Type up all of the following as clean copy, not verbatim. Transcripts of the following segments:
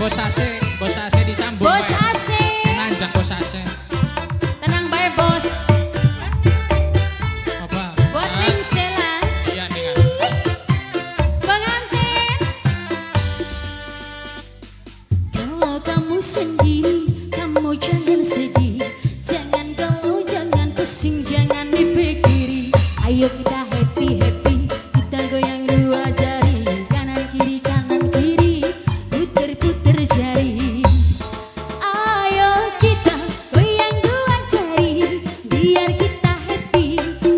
Bos AC disambung. Bos AC. Nanjak bos AC. Tenang bae bos. Apa? Buat Neng Sela. Iya nih. Pengantin. Kalau kamu sendiri, kamu jangan sedih. Jangan galau, jangan pusing, jangan dipikiri. Ayo kita happy happy. Kita goyang dua jari, kanan kiri puter puter jari. Ayo kita goyang dua jari, biar kita happy,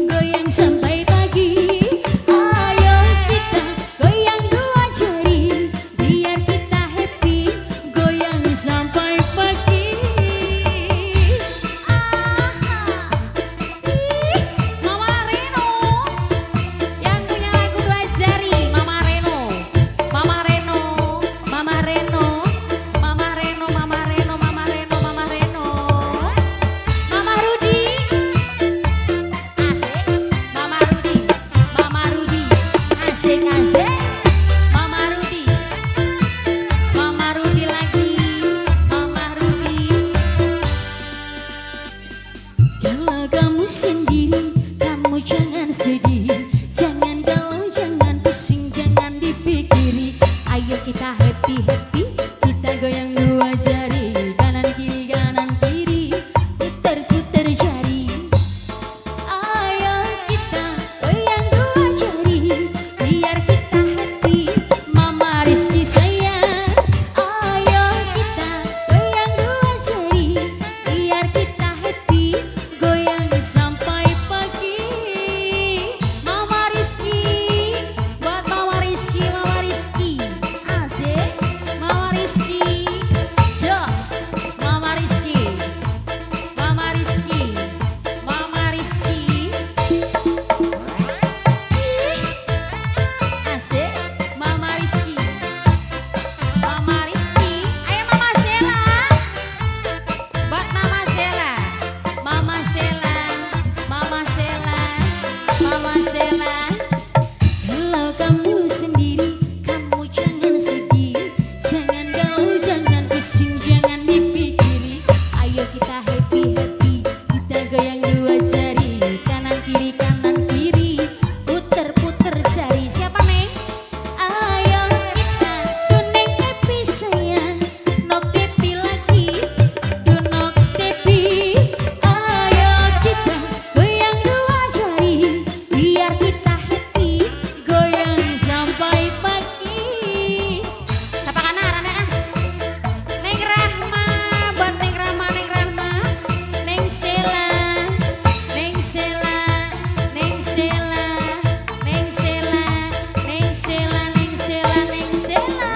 goyang sampai pagi. Ayo kita goyang dua jari, biar kita happy, goyang sampai pagi. Mama Reno yang punya lagu dua jari, Mama Reno, Mama Reno, Mama Reno, Mama Reno, Mama Reno, Mama Reno, Mama Reno, Mama Rudi, asik, Mama Rudi, Mama Rudi, asik asik, Mama Rudi, Mama Rudi lagi, Mama Rudi. Kalau kamu sendiri, kamu jangan sedih, jangan galau, jangan pusing, jangan dipikiri. Ayo kita happy happy, kita goyang dua jari, kanan kiri, puter puter jari. Ayo kita goyang dua jari, biar kita happy, Mama Rizky sayang. Ayo kita goyang dua jari, biar kita happy, goyang sampai pagi. Mama Rizky, buat Mama Rizky, Mama Rizky, asik, Mama Rizky, jos, Mama Rizky, Mama Rizky, Mama Rizky, asik, Mama Rizky, Mama Rizky, ayo Mama Sela, buat Mama Sela, Mama Sela, Mama Sela, Mama Sela. Kalau kamu sendiri, kamu jangan sedih, jangan galau, jangan pusing, jangan dipikiri. Ayo kita happy happy, kita goyang dua jari, kanan kiri, puter puter jari. Siapa Neng? Ayo kita kuning happy sayang, nok happy lagi, nok happy. Ayo kita goyang dua jari, biar kita happy, goyang sampai pagi. Siapa kana Rana? Neng Rahma, buat Neng Rahma, Neng Rahma, Neng Sela, Neng Sela, Neng Sela, Neng Sela, Neng Sela, Neng Sela, Neng Sela.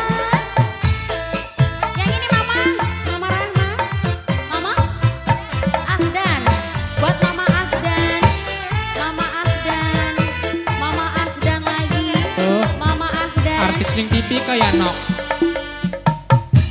Yang ini Mama, Mama Rahma, Mama Ahdan, buat Mama Ahdan, Mama Ahdan, Mama Ahdan lagi, Tuh, Mama Ahdan. artis Link TV kayak nok.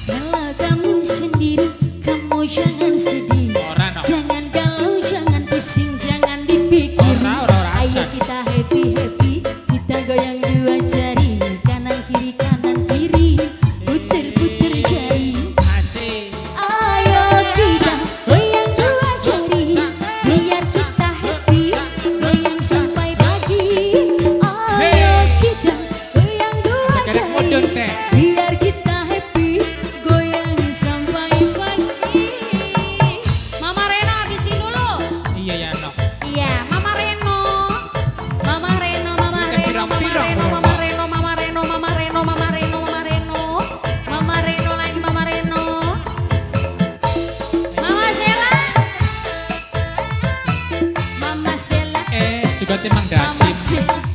Kalau kamu sendiri, kamu jangan sedih, Ora nok. jangan galau, jangan pusing, jangan dipikir. Ora, Ayo aja. kita happy happy, kita goyang dua jari, kanan kiri, puter puter jari. Asik. Ayo kita goyang dua jari, biar kita happy, goyang sampai pagi. Ayo kita goyang dua Kadang mundur jari, teh. biar kita happy, goyang sampai pagi. Mama Reno habisin dulu. Iya ya nok. Iya, Mama Reno, Mama Reno, Mama Ikan Reno, Mama pirang-pirang, Reno, Bro. Mama Reno, Mama Reno, Mama Reno, Mama Reno, Mama Reno, Mama Reno lagi, Mama Reno, Mama Sela, Mama Sela, Juga timang Mama dasip. Sela.